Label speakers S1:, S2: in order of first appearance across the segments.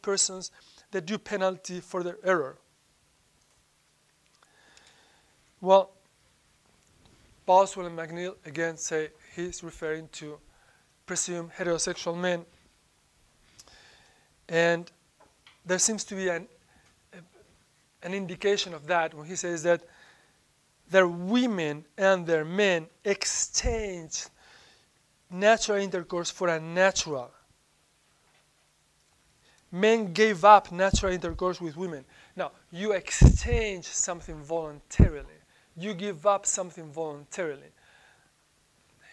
S1: persons the due penalty for their error. Well, Boswell and McNeill again say he's referring to presumed heterosexual men. And there seems to be an indication of that when he says that their women and their men exchange natural intercourse for unnatural. Men gave up natural intercourse with women. Now, you exchange something voluntarily. You give up something voluntarily.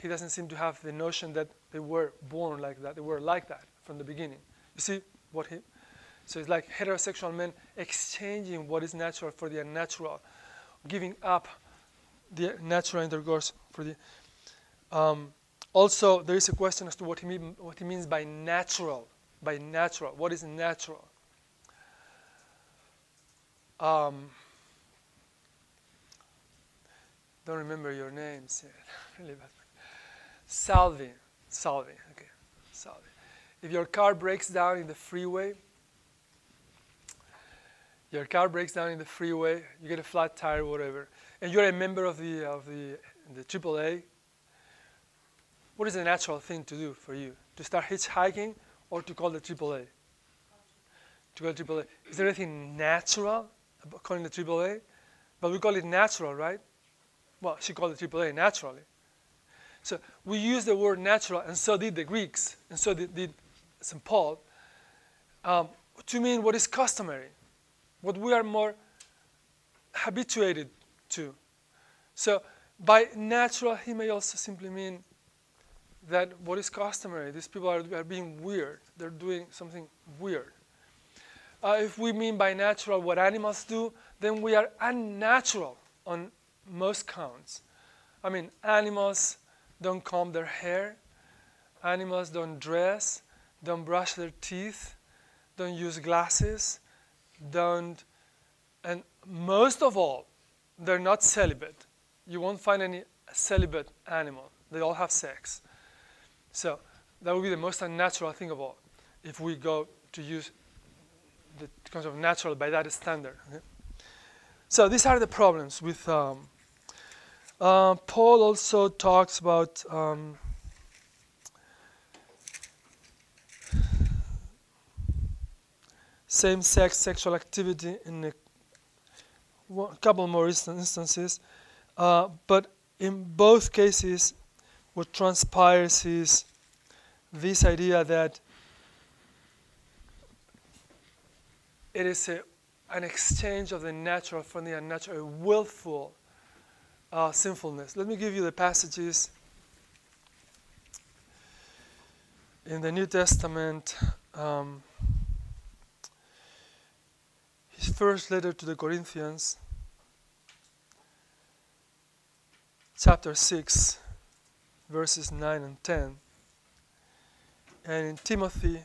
S1: He doesn't seem to have the notion that they were born like that. They were like that from the beginning. You see what he... So it's like heterosexual men exchanging what is natural for the unnatural, giving up the natural intercourse for the... also, there is a question as to what he means by natural. By natural. What is natural? Don't remember your names yet. Really bad. Salvi. Okay. Salvi. If your car breaks down in the freeway, you get a flat tire, whatever, and you're a member of the AAA, what is the natural thing to do for you? To start hitchhiking or to call the AAA? To call the AAA. Is there anything natural about calling the AAA? But we call it natural, right? Well, she called the AAA naturally. So we use the word natural, and so did the Greeks, and so did St. Paul, to mean what is customary, what we are more habituated to. So by natural, he may also simply mean that what is customary. These people are being weird. They're doing something weird. If we mean by natural what animals do, then we are unnatural on most counts. I mean, animals don't comb their hair. Animals don't dress, don't brush their teeth, don't use glasses, and most of all, they're not celibate. You won't find any celibate animal. They all have sex. So that would be the most unnatural thing of all, if we go to use the concept of natural by that standard. Okay? So these are the problems with... Paul also talks about same-sex sexual activity in a couple more instances, but in both cases, what transpires is this idea that it is an exchange of the natural for the unnatural, a willful sinfulness. Let me give you the passages in the New Testament. His first letter to the Corinthians, chapter 6, verses 9 and 10. And in Timothy,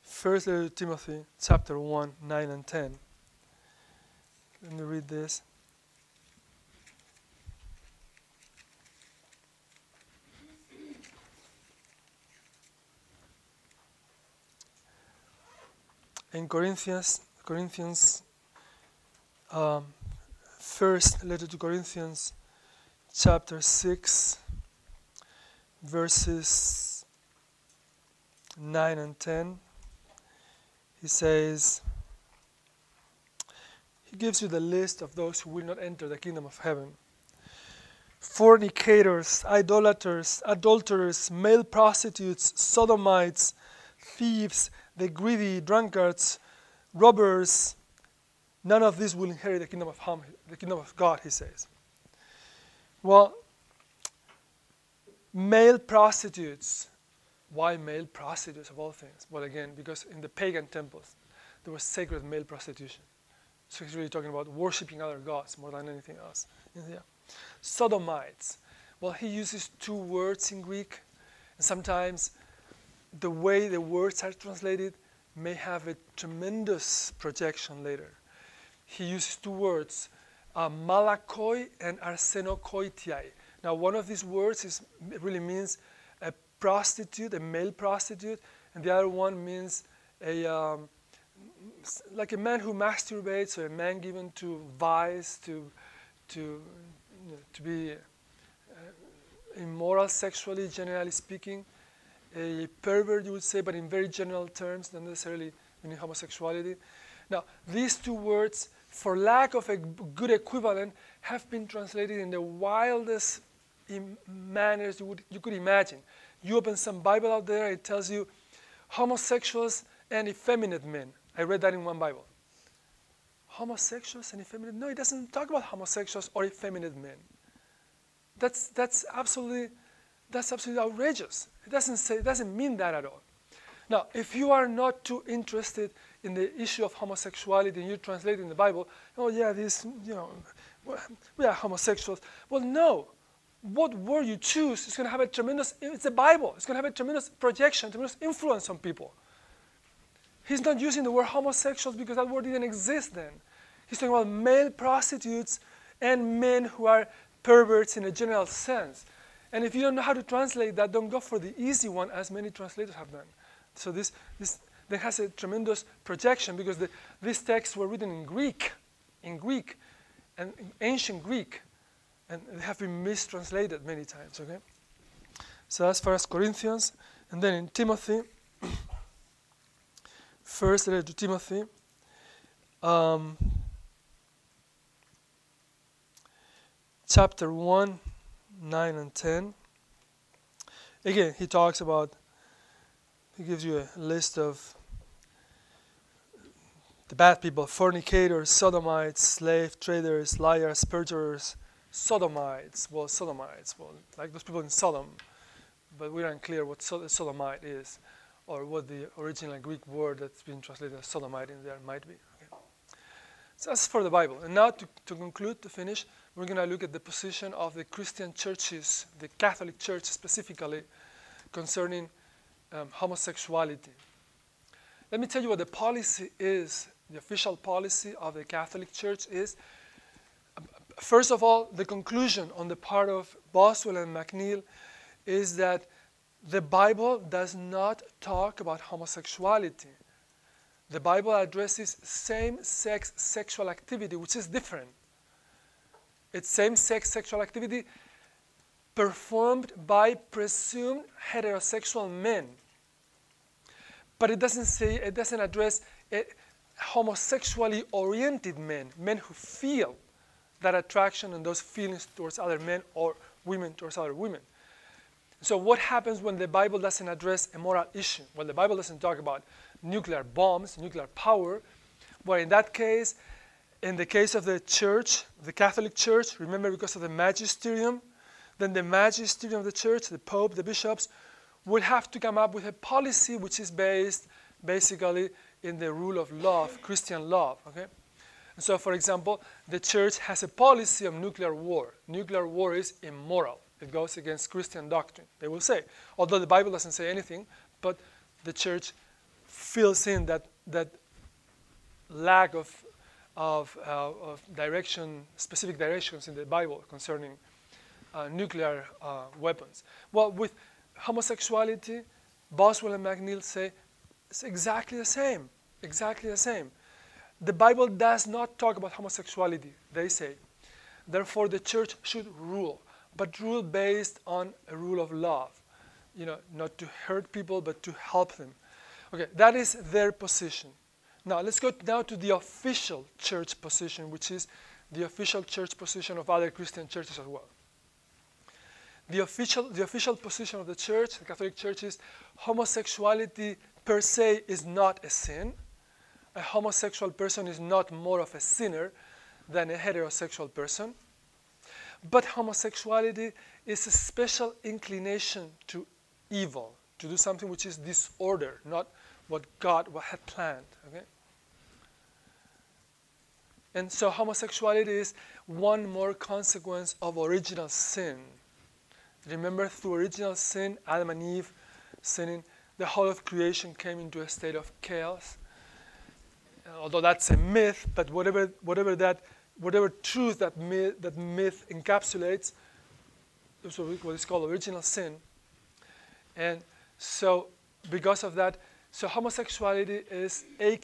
S1: first letter to Timothy, chapter 1, 9 and 10. Let me read this. In Corinthians, first letter to Corinthians, chapter 6, verses 9 and 10, he says, he gives you the list of those who will not enter the kingdom of heaven. Fornicators, idolaters, adulterers, male prostitutes, sodomites, thieves, the greedy, drunkards, robbers, none of these will inherit the kingdom of God, he says. Well, male prostitutes. Why male prostitutes of all things? Well, again, because in the pagan temples, there was sacred male prostitution. So he's really talking about worshiping other gods more than anything else. Yeah. Sodomites. Well, he uses two words in Greek, and sometimes the way the words are translated may have a tremendous projection later. He uses two words, malakoi and arsenokoitiai. Now, one of these words really means a prostitute, a male prostitute, and the other one means like a man who masturbates, or a man given to vice, to be immoral sexually, generally speaking, a pervert, you would say, but in very general terms, not necessarily meaning homosexuality. Now, these two words, for lack of a good equivalent, have been translated in the wildest manners you could imagine. You open some Bible out there, it tells you homosexuals and effeminate men. I read that in one Bible. Homosexuals and effeminate? No, it doesn't talk about homosexuals or effeminate men. That's absolutely outrageous. It doesn't mean that at all. Now, if you are not too interested in the issue of homosexuality and you translate in the Bible, oh yeah, we are homosexuals. Well, no. What word you choose is going to have it's the Bible. It's going to have a tremendous projection, tremendous influence on people. He's not using the word homosexuals because that word didn't exist then. He's talking about male prostitutes and men who are perverts in a general sense. And if you don't know how to translate that, don't go for the easy one, as many translators have done. So this has a tremendous projection because these texts were written in Greek, and ancient Greek, and they have been mistranslated many times. Okay. So that's 1 Corinthians, and then in Timothy, first letter to Timothy, chapter 1, 9 and 10. Again, he gives you a list of the bad people: fornicators, sodomites, slave traders, liars, perjurers, sodomites, like those people in Sodom, but we're unclear what sodomite is, or what the original Greek word that's been translated as sodomite in there might be. Okay. So that's for the Bible. And now to conclude, to finish, we're going to look at the position of the Christian churches, the Catholic Church specifically, concerning homosexuality. Let me tell you what the policy is, the official policy of the Catholic Church is. First of all, the conclusion on the part of Boswell and McNeill is that the Bible does not talk about homosexuality. The Bible addresses same-sex sexual activity, which is different. It's same-sex sexual activity performed by presumed heterosexual men. But it doesn't address homosexually oriented men who feel that attraction and those feelings towards other men, or women towards other women. So what happens when the Bible doesn't address a moral issue? Well, the Bible doesn't talk about nuclear bombs, nuclear power. Well, in that case, in the case of the church, the Catholic Church, remember, because of the magisterium, then the magisterium of the church, the Pope, the bishops, will have to come up with a policy which is based basically in the rule of love, Christian love. Okay? And so, for example, the church has a policy of nuclear war. Nuclear war is immoral. It goes against Christian doctrine, they will say. Although the Bible doesn't say anything, but the church fills in that lack of direction, specific directions in the Bible concerning nuclear weapons. Well, with homosexuality, Boswell and McNeill say it's exactly the same, exactly the same. The Bible does not talk about homosexuality, they say. Therefore, the church should rule, but rule based on a rule of love. Not to hurt people, but to help them. Okay, that is their position. Now, let's go now to the official church position, which is the official church position of other Christian churches as well. The official position of the church, the Catholic Church, is homosexuality per se is not a sin. A homosexual person is not more of a sinner than a heterosexual person. But homosexuality is a special inclination to evil, to do something which is disorder, not what God had planned. Okay? And so homosexuality is one more consequence of original sin. Remember, through original sin, Adam and Eve sinning, the whole of creation came into a state of chaos. Although that's a myth, but whatever truth that myth encapsulates, is what is called original sin. And so, because of that, So homosexuality is a